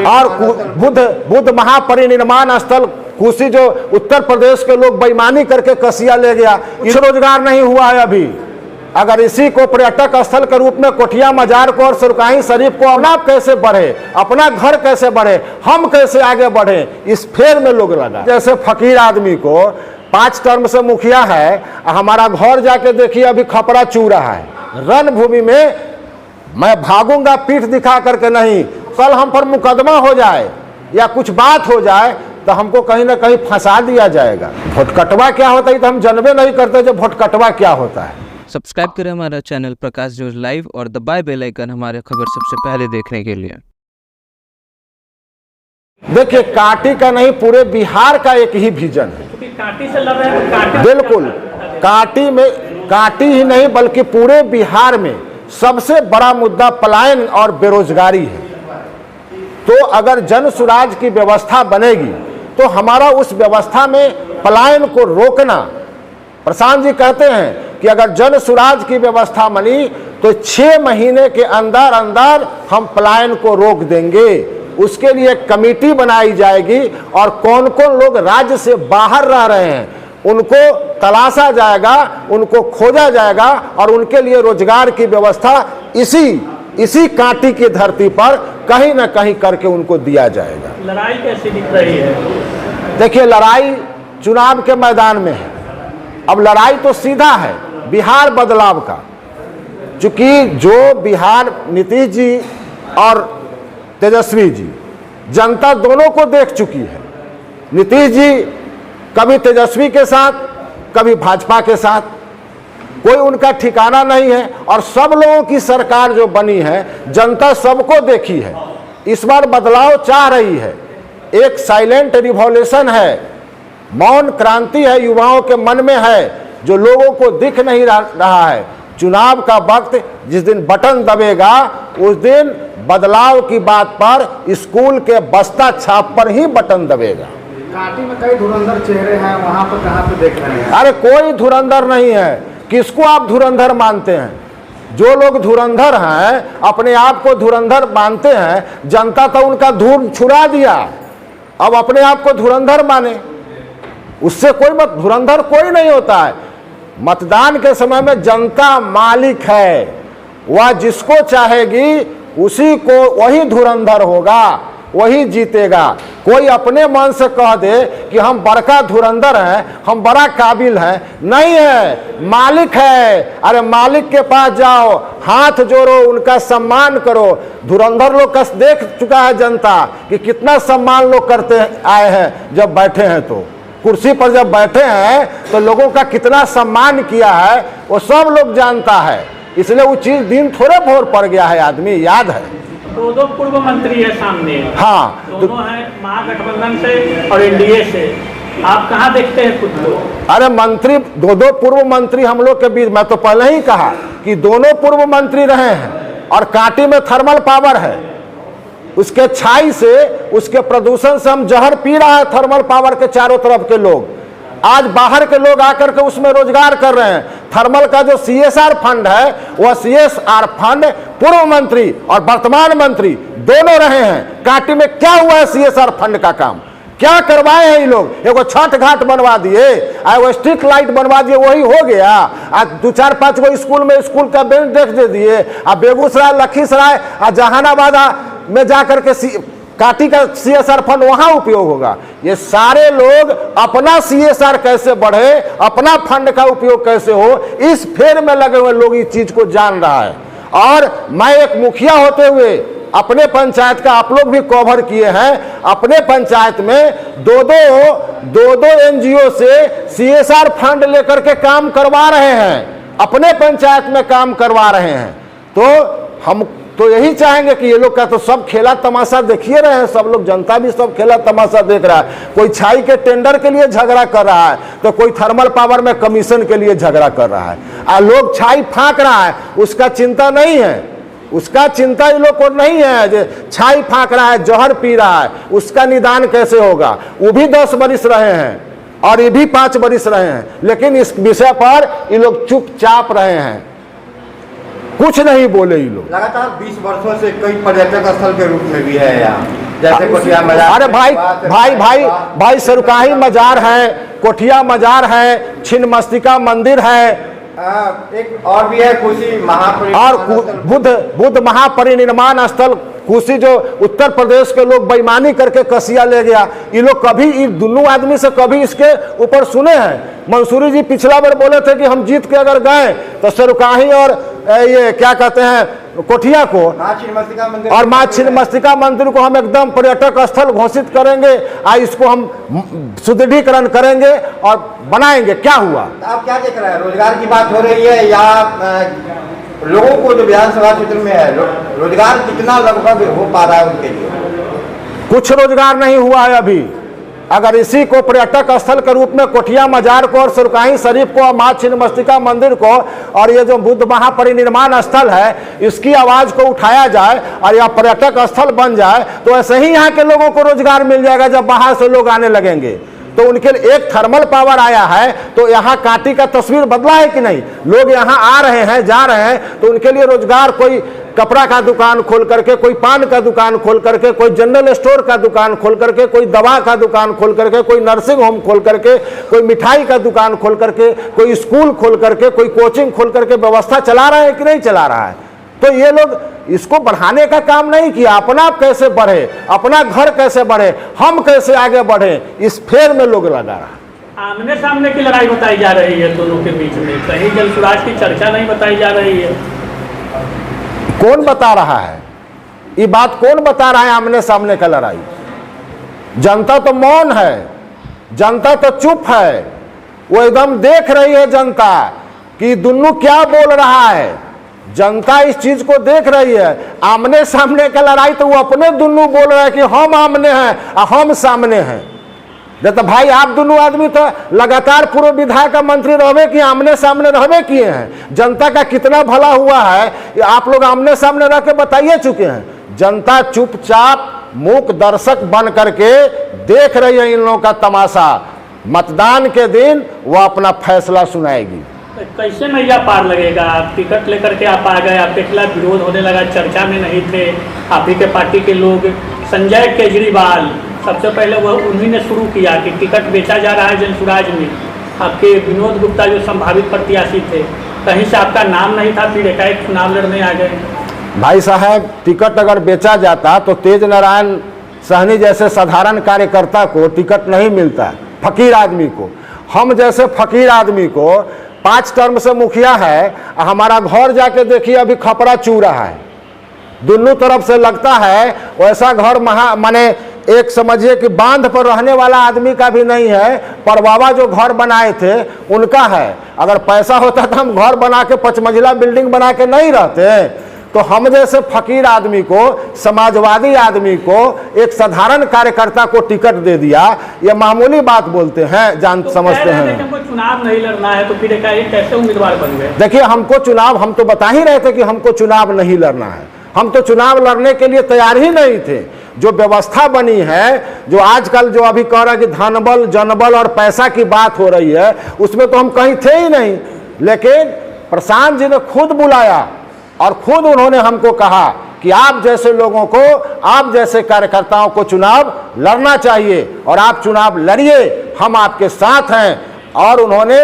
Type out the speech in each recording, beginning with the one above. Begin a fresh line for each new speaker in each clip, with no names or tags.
और बुद्ध महापरिनिर्वाण स्थल कुशी जो उत्तर प्रदेश के लोग बेईमानी करके कसिया ले गया, कुछ रोजगार नहीं हुआ है अभी। अगर इसी को पर्यटक स्थल के रूप में कोठिया मजार को और सुरकाही शरीफ को अपना कैसे बढ़े, अपना घर कैसे बढ़े, हम कैसे आगे बढ़े, इस फेर में लोग लगा। जैसे फकीर आदमी को 5 टर्म से मुखिया है, हमारा घर जाके देखिए अभी खपरा चू रहा है। रणभूमि में मैं भागूंगा पीठ दिखा करके नहीं, कल हम पर मुकदमा हो जाए या कुछ बात हो जाए तो हमको कहीं ना कहीं फंसा दिया जाएगा। भोटकटवा क्या होता है तो हम जानबे नहीं करते जो भोटकटवा क्या होता है।
सब्सक्राइब करें हमारा चैनल प्रकाश न्यूज लाइव और दबाए बेल आइकन हमारे खबर सबसे पहले देखने के लिए।
देखिए काटी का नहीं पूरे बिहार का एक ही विजन है।
काटी से लड़ रहे हैं,
बिल्कुल काटी ही नहीं बल्कि पूरे बिहार में सबसे बड़ा मुद्दा पलायन और बेरोजगारी है। तो अगर जन सुराज की व्यवस्था बनेगी तो हमारा उस व्यवस्था में पलायन को रोकना, प्रशांत जी कहते हैं कि अगर जन सुराज की व्यवस्था बनी तो 6 महीने के अंदर अंदर हम पलायन को रोक देंगे। उसके लिए एक कमेटी बनाई जाएगी और कौन कौन लोग राज्य से बाहर रह रहे हैं उनको तलाशा जाएगा, उनको खोजा जाएगा और उनके लिए रोजगार की व्यवस्था इसी कांटी की धरती पर कहीं ना कहीं करके उनको दिया जाएगा।
लड़ाई कैसी दिख रही है?
देखिए लड़ाई चुनाव के मैदान में है। अब लड़ाई तो सीधा है बिहार बदलाव का, चूंकि जो बिहार नीतीश जी और तेजस्वी जी जनता दोनों को देख चुकी है। नीतीश जी कभी तेजस्वी के साथ कभी भाजपा के साथ, कोई उनका ठिकाना नहीं है और सब लोगों की सरकार जो बनी है जनता सबको देखी है। इस बार बदलाव चाह रही है, एक साइलेंट रिवॉल्यूशन है, मौन क्रांति है, युवाओं के मन में है जो लोगों को दिख नहीं रहा है। चुनाव का वक्त जिस दिन बटन दबेगा उस दिन बदलाव की बात पर स्कूल के बस्ता छाप पर ही बटन दबेगा।
कांटी में कई धुरंधर चेहरे हैं, वहां पर कहां पे देख रहे हैं?
अरे कोई धुरंधर नहीं है। किसको आप धुरंधर मानते हैं? जो लोग धुरंधर हैं अपने आप को धुरंधर मानते हैं, जनता तो उनका धूल छुड़ा दिया, अब अपने आप को धुरंधर माने। उससे कोई मत, धुरंधर कोई नहीं होता है। मतदान के समय में जनता मालिक है, वह जिसको चाहेगी उसी को वही धुरंधर होगा, वही जीतेगा। कोई अपने मन से कह दे कि हम बड़का धुरंधर हैं, हम बड़ा काबिल हैं, नहीं है, मालिक है। अरे मालिक के पास जाओ, हाथ जोड़ो, उनका सम्मान करो। धुरंधर लोग का देख चुका है जनता कि कितना सम्मान लोग करते आए हैं। जब बैठे हैं तो कुर्सी पर जब बैठे हैं तो लोगों का कितना सम्मान किया है वो सब लोग जानता है। इसलिए वो चीज दिन थोड़े भोर पड़ गया है, आदमी याद है।
दो पूर्व मंत्री है सामने,
हाँ
दोनों हैं महागठबंधन से और एनडीए से, आप कहाँ देखते हैं खुद को?
अरे मंत्री दो पूर्व मंत्री हम लोग के बीच, मैं तो पहले ही कहा कि दोनों पूर्व मंत्री रहे हैं और कांटी में थर्मल पावर है, उसके छाई से उसके प्रदूषण से हम जहर पी रहा है। थर्मल पावर के चारों तरफ के लोग आज बाहर के लोग आकर के उसमें रोजगार कर रहे हैं। थर्मल का जो CSR फंड है वह CSR फंड पूर्व मंत्री और वर्तमान मंत्री दोनों रहे हैं। कांटी में क्या हुआ है CSR फंड का काम? क्या करवाए हैं ये लोग? एगो छठ घाट बनवा दिए, एगो स्ट्रीट लाइट बनवा दिए, वही हो गया। आज 2-4-5 गो स्कूल में स्कूल का बेंच देख दे दिए। अब बेगूसराय, लखीसराय और जहानाबाद में जाकर के कांटी का CSR फंड वहां उपयोग होगा। ये सारे लोग अपना CSR कैसे बढ़े, अपना फंड का उपयोग कैसे हो, इस फेर में लगे हुए लोग इस चीज को जान रहा है। और मैं एक मुखिया होते हुए अपने पंचायत का आप लोग भी कवर किए हैं, अपने पंचायत में दो NGO से CSR फंड लेकर के काम करवा रहे हैं, अपने पंचायत में काम करवा रहे हैं। तो हम तो यही चाहेंगे कि ये लोग का तो सब खेला तमाशा देखिए रहे हैं, सब लोग, जनता भी सब खेला तमाशा देख रहा है। कोई छाई के टेंडर के लिए झगड़ा कर रहा है तो कोई थर्मल पावर में कमीशन के लिए झगड़ा कर रहा है। और लोग छाई फाँक रहा है, उसका चिंता नहीं है, उसका चिंता ये लोग को नहीं है। जो छाई फाँक रहा है, जहर पी रहा है, उसका निदान कैसे होगा? वो भी 10 बरिस रहे हैं और ये भी 5 बरिस रहे हैं, लेकिन इस विषय पर ये लोग चुपचाप रहे हैं। कुछ नहीं बोले ये लोग।
लगातार 20 वर्षों से कई पर्यटक स्थल के रूप में भी है यहाँ, जैसे कोठिया मजार।
अरे भाई सरुकाही मजार है, कोठिया मजार है, छिन्नमस्तिका मंदिर है,
एक और भी है कोसी
और बुद्ध महापरिनिर्माण स्थल। कोसी जो उत्तर प्रदेश के लोग बेईमानी करके कसिया ले गया, ये लोग कभी इन दोनों आदमी से कभी इसके ऊपर सुने हैं? मंसूरी जी पिछला बार बोले थे कि हम जीत के अगर गए तो सरुकाही और ये क्या कहते हैं कोठिया को और माँ छिन्नमस्तिका मंदिर को हम एकदम पर्यटक स्थल घोषित करेंगे और इसको हम सुदृढ़ीकरण करेंगे और बनाएंगे। क्या हुआ?
आप क्या देख रहे हैं? रोजगार की बात हो रही है या लोगों को जो विधानसभा क्षेत्र में है रोजगार कितना लगभग हो पा रहा है उनके लिए?
कुछ रोजगार नहीं हुआ है अभी। अगर इसी को पर्यटक स्थल के रूप में कोठिया मजार को और सुरकाही शरीफ को और माँ छिन्नमस्तिका मंदिर को और ये जो बुद्ध महापरिनिर्माण स्थल है इसकी आवाज को उठाया जाए और यह पर्यटक स्थल बन जाए तो ऐसे ही यहाँ के लोगों को रोजगार मिल जाएगा। जब बाहर से लोग आने लगेंगे तो उनके लिए एक थर्मल पावर आया है तो यहाँ कांटी का तस्वीर बदला है कि नहीं? लोग यहाँ आ रहे हैं, जा रहे हैं, तो उनके लिए रोजगार, कोई कपड़ा का दुकान खोल करके, कोई पान का दुकान खोल करके, कोई जनरल स्टोर का दुकान खोल करके, कोई दवा का दुकान खोल करके, कोई नर्सिंग होम खोल करके, कोई मिठाई का दुकान खोल करके, कोई स्कूल खोल करके, कोई कोचिंग खोल करके व्यवस्था चला रहा है कि नहीं चला रहा है? तो ये लोग इसको बढ़ाने का काम नहीं किया। अपना कैसे बढ़े, अपना घर कैसे बढ़े, हम कैसे आगे बढ़े, इस फेर में लोग लगा रहा।
आमने सामने की लड़ाई बताई जा रही है दोनों के बीच में, कहीं जलसुराज की चर्चा नहीं बताई जा रही है।
कौन बता रहा है ये बात? कौन बता रहा है आमने सामने का लड़ाई? जनता तो मौन है, जनता तो चुप है, वो एकदम देख रही है जनता कि दोनों क्या बोल रहा है। जनता इस चीज को देख रही है। आमने सामने का लड़ाई तो वो अपने दोनों बोल रहे हैं कि हम आमने हैं और हम सामने हैं। जब तो भाई आप दोनों आदमी तो लगातार पूर्व विधायक का मंत्री रहवे कि आमने सामने रहवे किए हैं। जनता का कितना भला हुआ है आप लोग आमने सामने रह के बताइए चुके हैं। जनता चुपचाप मूक दर्शक बन करके देख रही है इन लोगों का तमाशा। मतदान के दिन वो अपना फैसला सुनाएगी।
कैसे नैया पार लगेगा? आप टिकट लेकर के आप आ गए, आपके खिलाफ विरोध होने लगा, चर्चा में नहीं थे आप ही के पार्टी के लोग। संजय केजरीवाल सबसे पहले वह उन्हीं ने शुरू किया कि टिकट बेचा जा रहा है जलसुराज में। आपके विनोद गुप्ता जो संभावित प्रत्याशी थे, कहीं से आपका नाम नहीं था, फिर एकाएक चुनाव लड़ने आ गए।
भाई साहब, टिकट अगर बेचा जाता तो तेज नारायण सहनी जैसे साधारण कार्यकर्ता को टिकट नहीं मिलता, फकीर आदमी को। हम जैसे फकीर आदमी को 5 टर्म से मुखिया है, हमारा घर जाके देखिए अभी खपड़ा चू रहा है। दोनों तरफ से लगता है वैसा घर माने एक समझिए कि बांध पर रहने वाला आदमी का भी नहीं है, पर बाबा जो घर बनाए थे उनका है। अगर पैसा होता तो हम घर बना के 5 मंजिला बिल्डिंग बना के नहीं रहते। तो हम जैसे फकीर आदमी को, समाजवादी आदमी को, एक साधारण कार्यकर्ता को टिकट दे दिया, ये मामूली बात बोलते हैं, समझते हैं।
हमको चुनाव नहीं लड़ना है तो फिर एकाएक कैसे उम्मीदवार बन गए?
देखिए, हमको चुनाव, हम तो बता ही रहे थे कि हमको चुनाव नहीं लड़ना है। हम तो चुनाव लड़ने के लिए तैयार ही नहीं थे। जो व्यवस्था बनी है, जो आजकल जो अभी कह रहा है कि धनबल जनबल और पैसा की बात हो रही है, उसमें तो हम कहीं थे ही नहीं। लेकिन प्रशांत जी ने खुद बुलाया और खुद उन्होंने हमको कहा कि आप जैसे लोगों को, आप जैसे कार्यकर्ताओं को चुनाव लड़ना चाहिए और आप चुनाव लड़िए, हम आपके साथ हैं। और उन्होंने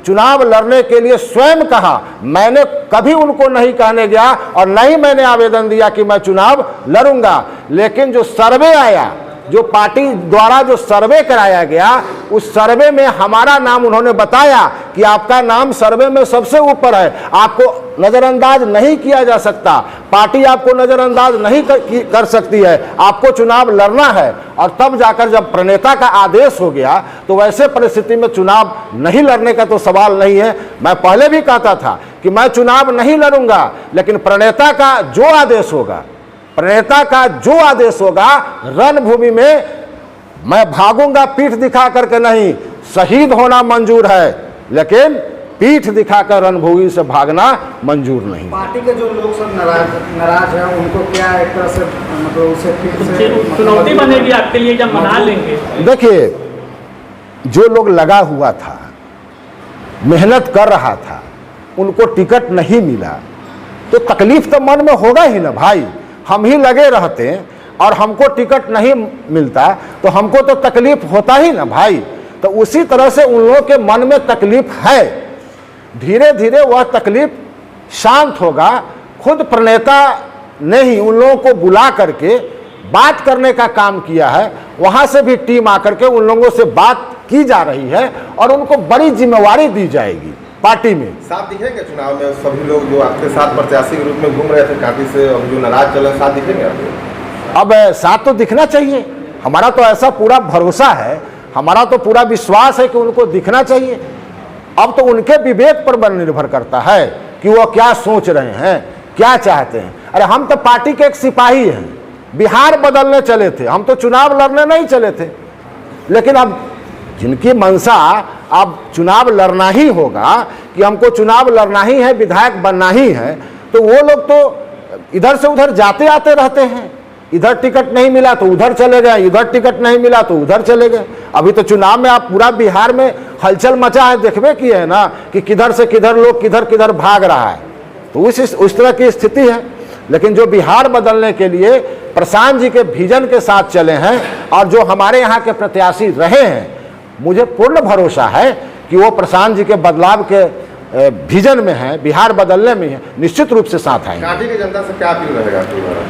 चुनाव लड़ने के लिए स्वयं कहा। मैंने कभी उनको नहीं कहने गया और नहीं मैंने आवेदन दिया कि मैं चुनाव लड़ूंगा। लेकिन जो सर्वे आया, जो पार्टी द्वारा जो सर्वे कराया गया, उस सर्वे में हमारा नाम उन्होंने बताया कि आपका नाम सर्वे में सबसे ऊपर है, आपको नज़रअंदाज नहीं किया जा सकता, पार्टी आपको नज़रअंदाज नहीं कर सकती है, आपको चुनाव लड़ना है। और तब जाकर जब प्रणेता का आदेश हो गया तो वैसे परिस्थिति में चुनाव नहीं लड़ने का तो सवाल नहीं है। मैं पहले भी कहता था कि मैं चुनाव नहीं लड़ूंगा, लेकिन प्रणेता का जो आदेश होगा, प्रणेता का जो आदेश होगा, रणभूमि में मैं भागूंगा, पीठ दिखा करके नहीं। शहीद होना मंजूर है, लेकिन पीठ दिखाकर रणभूमि से भागना मंजूर नहीं।
पार्टी के जो लोग सब नाराज हैं, उनको क्या एक तरह से मतलब उसे फिर से
चुनौती बनेगी आपके लिए जब मना लेंगे?
देखिए, जो लोग लगा हुआ था, मेहनत कर रहा था, उनको टिकट नहीं मिला, तो तकलीफ तो मन में होगा ही ना भाई। हम ही लगे रहते और हमको टिकट नहीं मिलता तो हमको तो तकलीफ होता ही ना भाई। तो उसी तरह से उन लोगों के मन में तकलीफ है, धीरे धीरे वह तकलीफ शांत होगा। खुद प्रणेता ने ही उन लोगों को बुला करके बात करने का काम किया है, वहां से भी टीम आकर के उन लोगों से बात की जा रही है और उनको बड़ी जिम्मेवारी दी जाएगी पार्टी में।
साथ दिखेंगे चुनाव में सभी लोग जो आपके साथ प्रत्याशी के रूप में घूम रहे थे काफी से, अब जो नाराज चले साथ दिखेंगे आपको?
अब साथ तो दिखना चाहिए, हमारा तो ऐसा पूरा भरोसा है, हमारा तो पूरा विश्वास है कि उनको दिखना चाहिए। अब तो उनके विवेक पर निर्भर करता है कि वो क्या सोच रहे हैं, क्या चाहते हैं। अरे हम तो पार्टी के एक सिपाही हैं, बिहार बदलने चले थे, हम तो चुनाव लड़ने नहीं चले थे। लेकिन अब जिनकी मंशा अब चुनाव लड़ना ही होगा कि हमको चुनाव लड़ना ही है, विधायक बनना ही है, तो वो लोग तो इधर से उधर जाते आते रहते हैं। इधर टिकट नहीं मिला तो उधर चले गए, इधर टिकट नहीं मिला तो उधर चले गए। अभी तो चुनाव में आप पूरा बिहार में हलचल मचा है, देखबे किए है ना कि किधर से किधर लोग किधर किधर भाग रहा है। तो उस तरह की स्थिति है। लेकिन जो बिहार बदलने के लिए प्रशांत जी के विजन के साथ चले हैं और जो हमारे यहाँ के प्रत्याशी रहे हैं, मुझे पूर्ण भरोसा है कि वो प्रशांत जी के बदलाव के विजन में है, बिहार बदलने में है, निश्चित रूप से साथ आएंगे।
कांटी की जनता से क्या अपील रहेगा?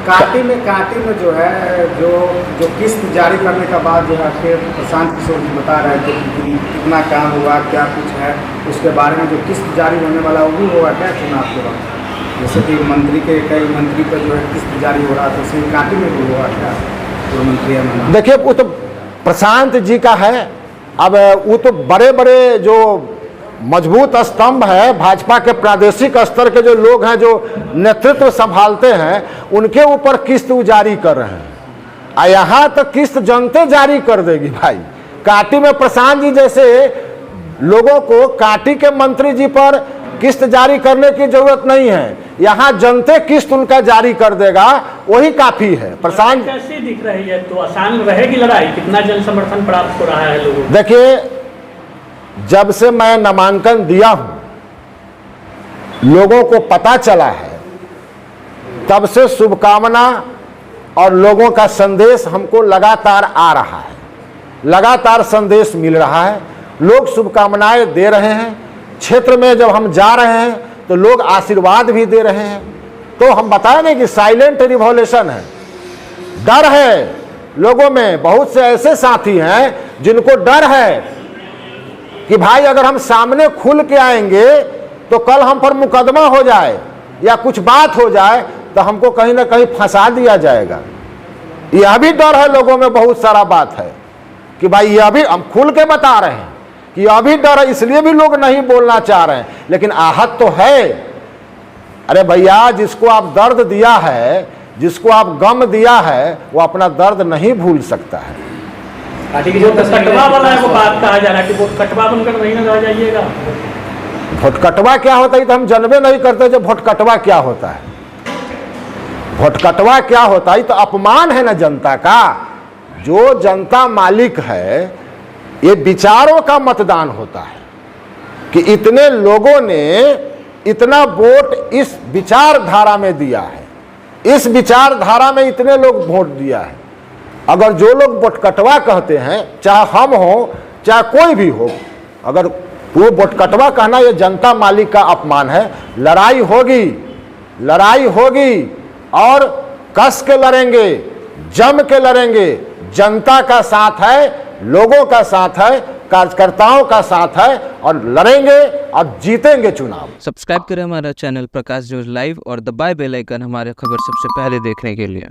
कांटी में जो है जो किस्त जारी करने के बाद जो है फिर प्रशांत किशोर जी बता रहे थे कि कितना काम हुआ, क्या कुछ है उसके बारे में। जो किस्त जारी होने वाला वो भी होगा क्या चुनाव के बाद? जैसे कि कई मंत्री पर जो है किस्त जारी हो रहा था, उसी कांटी में भी होगा क्या? जो मंत्री है,
देखिए वो तो प्रशांत जी का है। अब वो तो बड़े बड़े जो मजबूत स्तंभ है भाजपा के प्रादेशिक स्तर के जो लोग हैं, जो नेतृत्व संभालते हैं, उनके ऊपर किस्त जारी कर रहे हैं। यहाँ तक किस्त जनता जारी कर देगी भाई। कांटी में प्रशांत जी जैसे लोगों को कांटी के मंत्री जी पर किस्त जारी करने की जरूरत नहीं है, यहाँ जनता किस्त उनका जारी कर देगा, वही काफी है। प्रशांत
कैसी दिख रही है? तो आसान रहेगी लड़ाई? कितना जन समर्थन प्राप्त हो रहा है लोगों को?
देखिए, जब से मैं नामांकन दिया हूं, लोगों को पता चला है, तब से शुभकामना और लोगों का संदेश हमको लगातार आ रहा है, लगातार संदेश मिल रहा है। लोग शुभकामनाएं दे रहे हैं। क्षेत्र में जब हम जा रहे हैं तो लोग आशीर्वाद भी दे रहे हैं। तो हम बताए नहीं कि साइलेंट रिवॉल्यूशन है, डर है लोगों में। बहुत से ऐसे साथी हैं जिनको डर है कि भाई अगर हम सामने खुल के आएंगे तो कल हम पर मुकदमा हो जाए या कुछ बात हो जाए तो हमको कहीं ना कहीं फंसा दिया जाएगा। यह भी डर है लोगों में, बहुत सारा बात है कि भाई यह भी हम खुल के बता रहे हैं कि यह भी डर है, इसलिए भी लोग नहीं बोलना चाह रहे हैं। लेकिन आहत तो है। अरे भैया, जिसको आप दर्द दिया है, जिसको आप गम दिया है, वो अपना दर्द नहीं भूल सकता है।
कटवा वाला है, वो बात कहा जा रहा है कि वोट कटवा बनकर नहीं रह जाइएगा।
वोट कटवा क्या होता है तो हम जानबे नहीं करते। जब वोट कटवा क्या होता है, वोट कटवा क्या होता है तो अपमान है ना जनता का। जो जनता मालिक है, ये विचारों का मतदान होता है कि इतने लोगों ने इतना वोट इस विचारधारा में दिया है, इस विचारधारा में इतने लोग वोट दिया है। अगर जो लोग वोट कटवा कहते हैं, चाहे हम हो चाहे कोई भी हो, अगर वो वोट कटवा कहना ये जनता मालिक का अपमान है। लड़ाई होगी, लड़ाई होगी और कस के लड़ेंगे, जम के लड़ेंगे। जनता का साथ है, लोगों का साथ है, कार्यकर्ताओं का साथ है और लड़ेंगे और जीतेंगे चुनाव।
सब्सक्राइब करें हमारा चैनल प्रकाश जोश लाइव और दबाए बेल आइकन हमारे खबर सबसे पहले देखने के लिए।